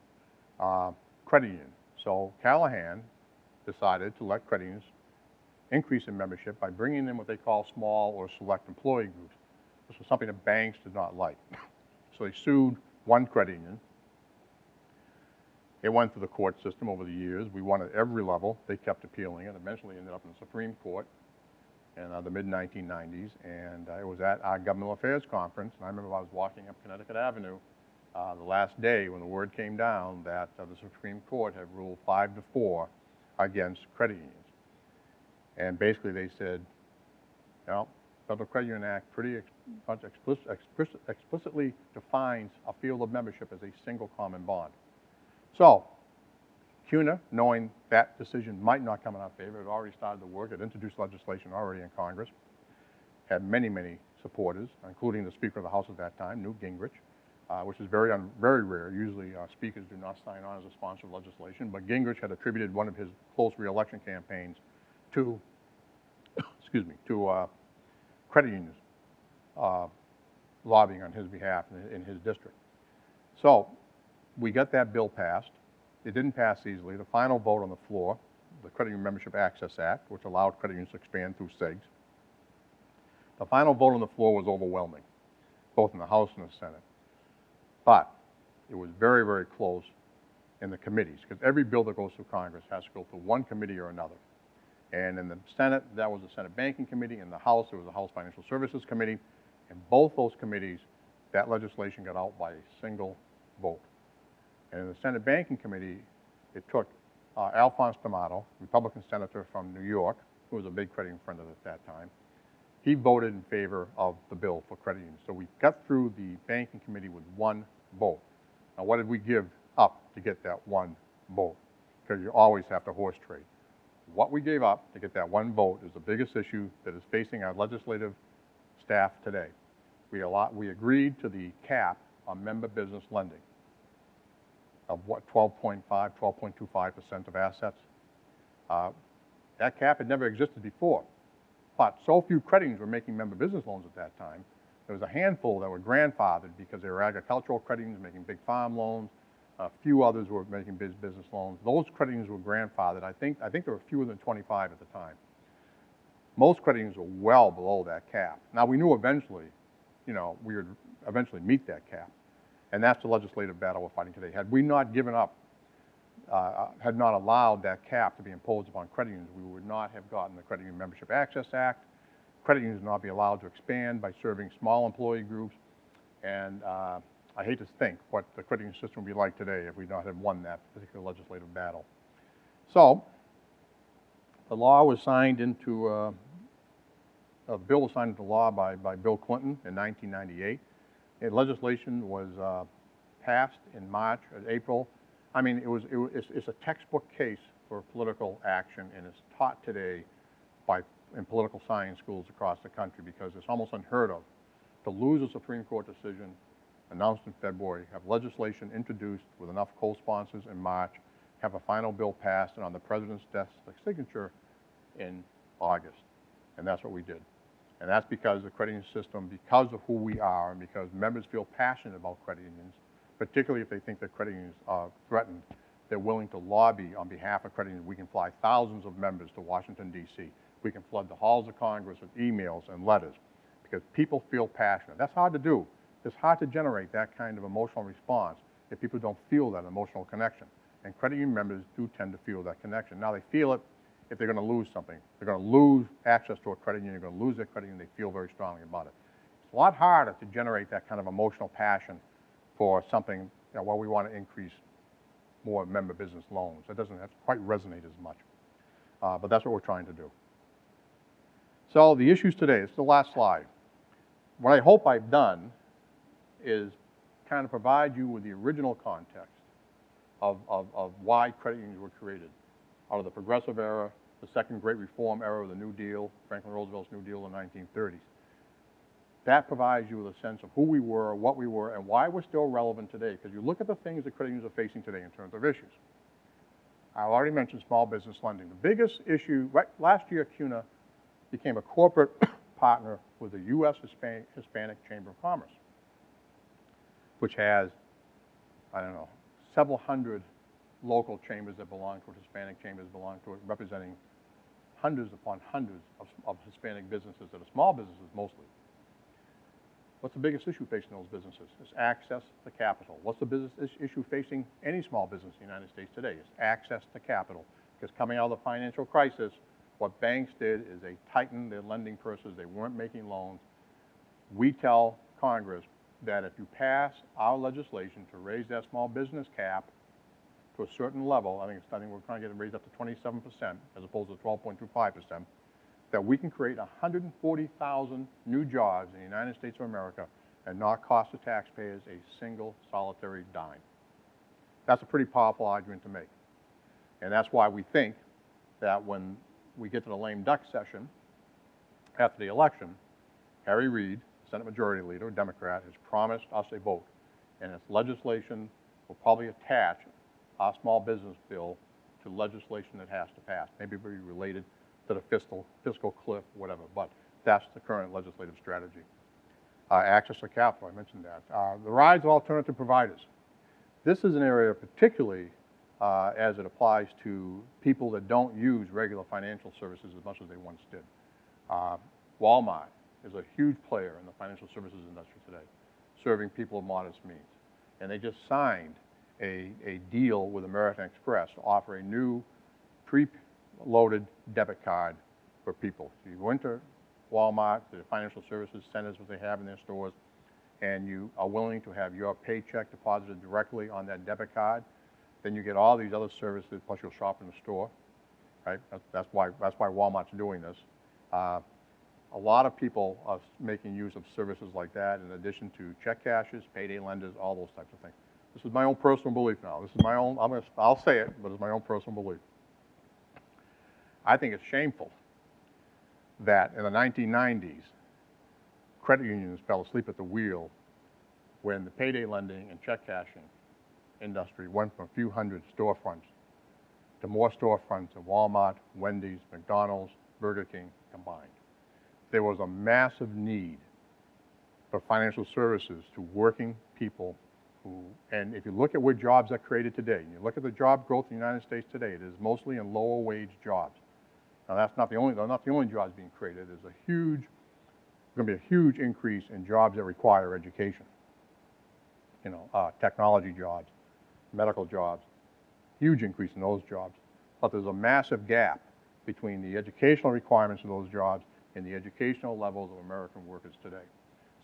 [SPEAKER 1] credit union. So Callahan decided to let credit unions increase in membership by bringing in what they call small or select employee groups. This was something that banks did not like. So they sued one credit union. It went through the court system over the years. We won at every level. They kept appealing it. Eventually ended up in the Supreme Court in the mid-1990s. And it was at our Governmental Affairs Conference. And I remember I was walking up Connecticut Avenue the last day when the word came down that the Supreme Court had ruled 5-4 against credit unions. And basically they said, Federal Credit Union Act pretty explicitly defines a field of membership as a single common bond. So, CUNA, knowing that decision might not come in our favor, had already started to work. It introduced legislation already in Congress, had many, many supporters, including the Speaker of the House at that time, Newt Gingrich, which is very rare. Usually speakers do not sign on as a sponsor of legislation, but Gingrich had attributed one of his close re-election campaigns to, credit unions lobbying on his behalf in his district. So we got that bill passed. It didn't pass easily. The final vote on the floor, the Credit Union Membership Access Act, which allowed credit unions to expand through SIGs. The final vote on the floor was overwhelming, both in the House and the Senate. But it was very, very close in the committees, because every bill that goes through Congress has to go through one committee or another. And in the Senate, that was the Senate Banking Committee. In the House, it was the House Financial Services Committee. In both those committees, that legislation got out by a single vote. And in the Senate Banking Committee, it took Alphonse D'Amato, Republican senator from New York, who was a big credit union friend at that time. He voted in favor of the bill for credit unions. So we got through the Banking Committee with one vote. Now, what did we give up to get that one vote, because you always have to horse trade. What we gave up to get that one vote is the biggest issue that is facing our legislative staff today. We agreed to the cap on member business lending of what, 12.5, 12.25% of assets. That cap had never existed before, but so few credit unions were making member business loans at that time. There was a handful that were grandfathered because they were agricultural credit unions making big farm loans. A few others were making business loans. Those credit unions were grandfathered. I think there were fewer than 25 at the time. Most credit unions were well below that cap. Now we knew eventually, we would eventually meet that cap. And that's the legislative battle we're fighting today. Had we not given up, had not allowed that cap to be imposed upon credit unions, we would not have gotten the Credit Union Membership Access Act. Credit unions would not be allowed to expand by serving small employee groups. And I hate to think what the credit union system would be like today if we not had won that particular legislative battle. So the law was signed into, the bill was signed into law by Bill Clinton in 1998. Legislation was passed in March or April. I mean, it's a textbook case for political action, and it's taught today in political science schools across the country, because it's almost unheard of to lose a Supreme Court decision announced in February, have legislation introduced with enough co-sponsors in March, have a final bill passed and on the president's desk signature in August. And that's what we did. And that's because the credit union system, because of who we are, and because members feel passionate about credit unions, particularly if they think that credit unions are threatened, they're willing to lobby on behalf of credit unions. We can fly thousands of members to Washington, D.C. We can flood the halls of Congress with emails and letters because people feel passionate. That's hard to do. It's hard to generate that kind of emotional response if people don't feel that emotional connection. And credit union members do tend to feel that connection. Now, they feel it if they're going to lose something. They're going to lose access to a credit union. They're going to lose their credit union. They feel very strongly about it. It's a lot harder to generate that kind of emotional passion for something where we want to increase more member business loans. That doesn't have to quite resonate as much. But that's what we're trying to do. So the issues today, it's the last slide. What I hope I've done is kind of provide you with the original context of why credit unions were created. Out of the Progressive era, the second Great Reform era of the New Deal, Franklin Roosevelt's New Deal in the 1930s. That provides you with a sense of who we were, what we were, and why we're still relevant today. Because you look at the things that credit unions are facing today in terms of issues. I already mentioned small business lending. The biggest issue, last year CUNA became a corporate partner with the U.S. Hispanic Chamber of Commerce, which has, I don't know, several hundred local chambers that belong to it, Hispanic chambers belong to it, representing hundreds upon hundreds of Hispanic businesses that are small businesses mostly. What's the biggest issue facing those businesses? It's access to capital. What's the business issue facing any small business in the United States today? It's access to capital. Because coming out of the financial crisis, what banks did is they tightened their lending purses. They weren't making loans. We tell Congress that if you pass our legislation to raise that small business cap to a certain level, I think we're trying to get it raised up to 27% as opposed to 12.25%, that we can create 140,000 new jobs in the United States of America and not cost the taxpayers a single solitary dime. That's a pretty powerful argument to make. And that's why we think that when we get to the lame duck session after the election, Harry Reid, Senate Majority Leader, a Democrat, has promised us a vote. And its legislation will probably attach our small business bill to legislation that has to pass. Maybe it'll be related to the fiscal cliff, whatever, but that's the current legislative strategy. Access to capital, I mentioned that. The rise of alternative providers. This is an area particularly as it applies to people that don't use regular financial services as much as they once did. Walmart is a huge player in the financial services industry today, serving people of modest means. And they just signed a deal with American Express to offer a new pre-loaded debit card for people. So you go into Walmart, the financial services centers that they have in their stores, and you are willing to have your paycheck deposited directly on that debit card, then you get all these other services, plus you'll shop in the store, right? That's why Walmart's doing this. A lot of people are making use of services like that in addition to check cashers, payday lenders, all those types of things. This is my own personal belief now. This is my own, I'll say it, but it's my own personal belief. I think it's shameful that in the 1990s, credit unions fell asleep at the wheel when the payday lending and check cashing industry went from a few hundred storefronts to more storefronts at Walmart, Wendy's, McDonald's, Burger King combined. There was a massive need for financial services to working people who, and if you look at where jobs are created today, and you look at the job growth in the United States today, it is mostly in lower wage jobs. Now they're not the only jobs being created. There's going to be a huge increase in jobs that require education. You know, technology jobs, medical jobs, huge increase in those jobs. But there's a massive gap between the educational requirements of those jobs and the educational levels of American workers today.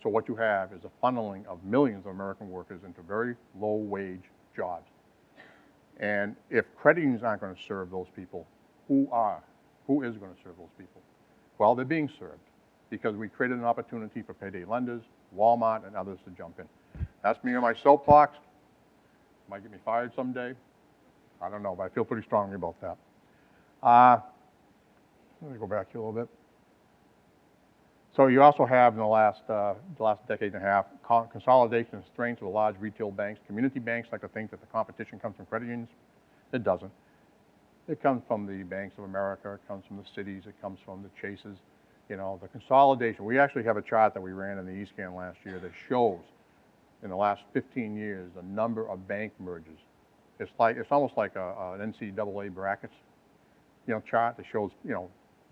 [SPEAKER 1] So what you have is a funneling of millions of American workers into very low wage jobs. And if credit unions aren't going to serve those people, who are? Who is going to serve those people? Well, they're being served because we created an opportunity for payday lenders, Walmart, and others to jump in. That's me on my soapbox. Might get me fired someday. I don't know, but I feel pretty strongly about that. Let me go back here a little bit. So you also have in the last decade and a half, consolidation and strength of the large retail banks. Community banks like to think that the competition comes from credit unions. It doesn't. It comes from the Banks of America, it comes from the cities, it comes from the Chases. You know, the consolidation. We actually have a chart that we ran in the eScan last year that shows in the last 15 years the number of bank mergers. It's almost like an NCAA brackets, you know, chart that shows, you know,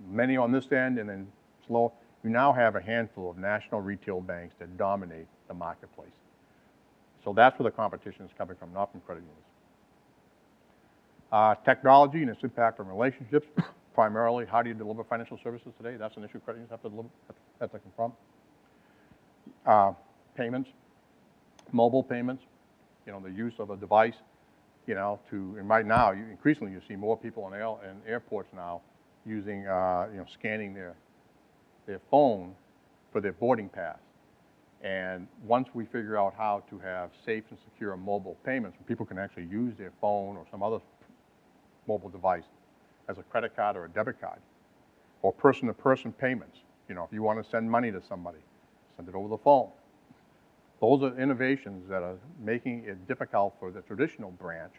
[SPEAKER 1] many on this end and then slow. You now have a handful of national retail banks that dominate the marketplace. So that's where the competition is coming from, not from credit unions. Technology and its impact on relationships, primarily how do you deliver financial services today? That's an issue credit unions have to confront. Payments, mobile payments, you know, the use of a device, you know, and right now, increasingly you see more people in airports now using, you know, scanning their phone for their boarding pass. And once we figure out how to have safe and secure mobile payments, where people can actually use their phone or some other mobile device as a credit card or a debit card, or person-to-person payments. You know, if you want to send money to somebody, send it over the phone. Those are innovations that are making it difficult for the traditional branch,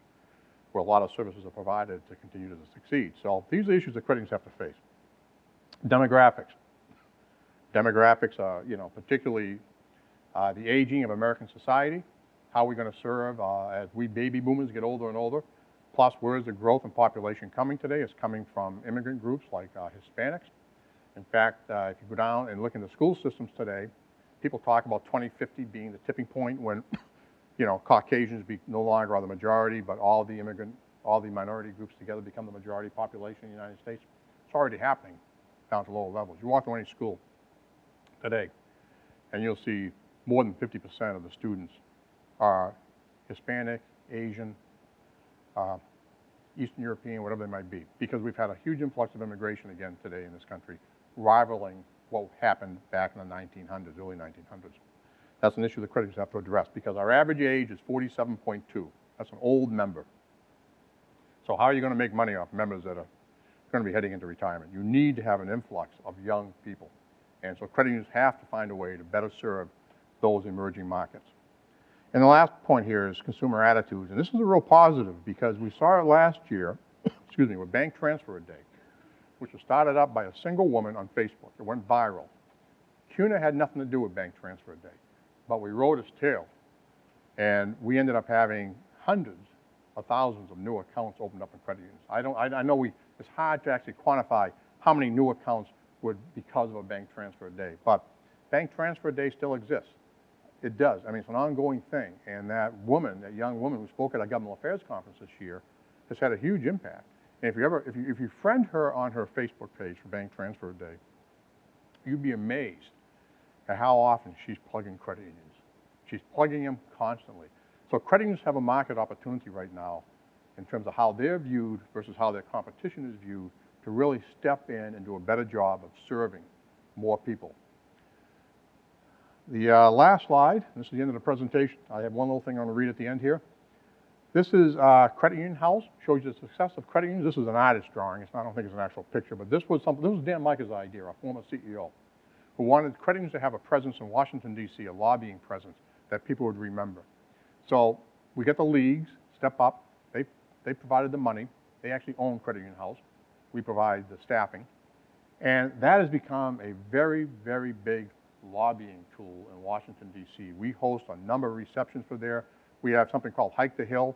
[SPEAKER 1] where a lot of services are provided, to continue to succeed. So these are issues that credit unions have to face. Demographics. Demographics are, you know, particularly the aging of American society. How are we going to serve as we baby boomers get older and older? Plus, where is the growth in population coming today? It's coming from immigrant groups like Hispanics. In fact, if you go down and look in the school systems today, people talk about 2050 being the tipping point when, you know, Caucasians no longer are the majority, but all the minority groups together become the majority population in the United States. It's already happening down to lower levels. You walk to any school today, and you'll see more than 50% of the students are Hispanic, Asian, Eastern European, whatever they might be, because we've had a huge influx of immigration again today in this country, rivaling what happened back in the 1900s, early 1900s. That's an issue the credit unions have to address, because our average age is 47.2. That's an old member. So how are you going to make money off members that are going to be heading into retirement? You need to have an influx of young people. And so credit unions have to find a way to better serve those emerging markets. And the last point here is consumer attitudes. And this is a real positive, because we saw it last year, excuse me, with Bank Transfer Day, which was started up by a single woman on Facebook. It went viral. CUNA had nothing to do with Bank Transfer Day, but we rode its tail. And we ended up having hundreds of thousands of new accounts opened up in credit unions. I know it's hard to actually quantify how many new accounts would because of a Bank Transfer Day, but Bank Transfer Day still exists. It does. I mean, it's an ongoing thing. And that young woman who spoke at our government affairs conference this year has had a huge impact. And if you friend her on her Facebook page for Bank Transfer Day, you'd be amazed at how often she's plugging credit unions. She's plugging them constantly. So credit unions have a market opportunity right now in terms of how they're viewed versus how their competition is viewed, to really step in and do a better job of serving more people. The last slide, this is the end of the presentation. I have one little thing I'm going to read at the end here. This is Credit Union House, shows you the success of credit unions. This is an artist drawing. I don't think it's an actual picture, but this was Dan Micah's idea, our former CEO, who wanted credit unions to have a presence in Washington, D.C., a lobbying presence that people would remember. So we get the leagues, step up. They provided the money. They actually own Credit Union House. We provide the staffing. And that has become a very, very big lobbying tool in Washington, D.C. We host a number of receptions for there. We have something called Hike the Hill,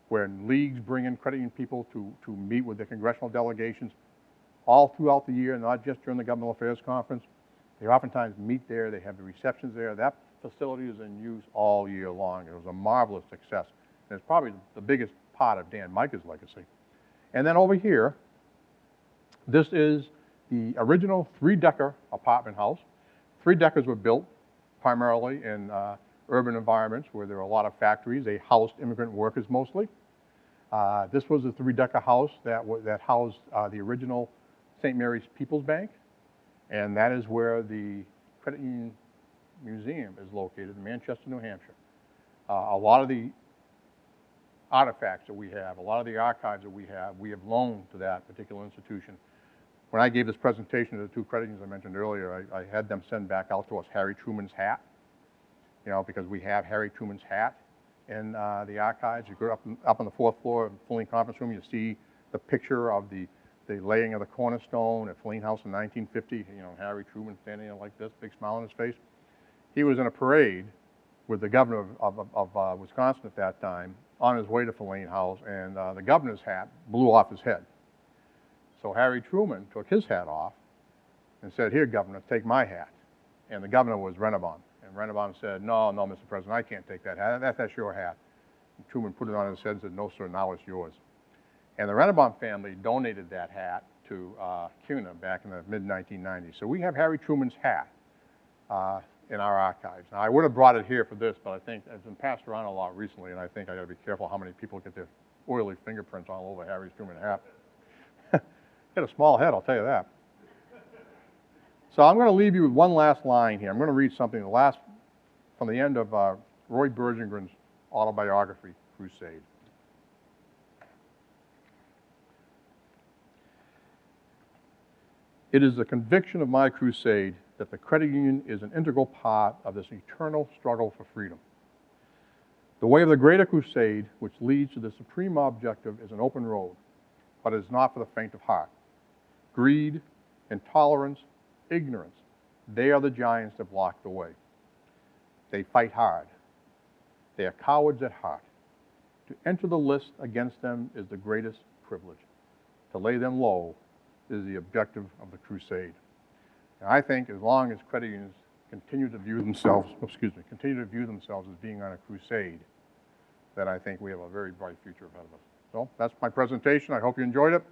[SPEAKER 1] where leagues bring in credit union people to meet with their congressional delegations all throughout the year, not just during the Governmental Affairs Conference. They oftentimes meet there. They have the receptions there. That facility is in use all year long. It was a marvelous success. And it's probably the biggest part of Dan Micah's legacy. And then over here, this is the original 3-decker apartment house. 3-deckers were built primarily in urban environments where there were a lot of factories. They housed immigrant workers mostly. This was a 3-decker house that housed the original St. Mary's People's Bank, and that is where the Credit Union Museum is located in Manchester, New Hampshire. A lot of the artifacts that we have, a lot of the archives that we have loaned to that particular institution. When I gave this presentation to the 2 credit unions I mentioned earlier, I had them send back out to us Harry Truman's hat, because we have Harry Truman's hat in the archives. You go up on the 4th floor of the Filene Conference Room, you see the picture of the laying of the cornerstone at Filene House in 1950. Harry Truman standing there like this, big smile on his face. He was in a parade with the governor of Wisconsin at that time on his way to Filene House, and the governor's hat blew off his head. So Harry Truman took his hat off and said, "Here, Governor, take my hat." And the governor was Rennebaum. And Rennebaum said, no, Mr. President, I can't take that hat. That's your hat. And Truman put it on his head and said, "No, sir, now it's yours." And the Rennebaum family donated that hat to CUNA back in the mid-1990s. So we have Harry Truman's hat in our archives. Now, I would have brought it here for this, but I think it's been passed around a lot recently, and I think I got to be careful how many people get their oily fingerprints all over Harry Truman's hat. He had a small head, I'll tell you that. So I'm going to leave you with one last line here. I'm going to read something from the end of Roy Bergengrun's autobiography, Crusade. It is the conviction of my crusade that the credit union is an integral part of this eternal struggle for freedom. The way of the greater crusade, which leads to the supreme objective, is an open road, but it is not for the faint of heart. Greed, intolerance, ignorance, they are the giants that block the way. They fight hard. They are cowards at heart. To enter the list against them is the greatest privilege. To lay them low is the objective of the crusade. And I think as long as credit unions continue to view themselves as being on a crusade, then I think we have a very bright future ahead of us. So that's my presentation. I hope you enjoyed it.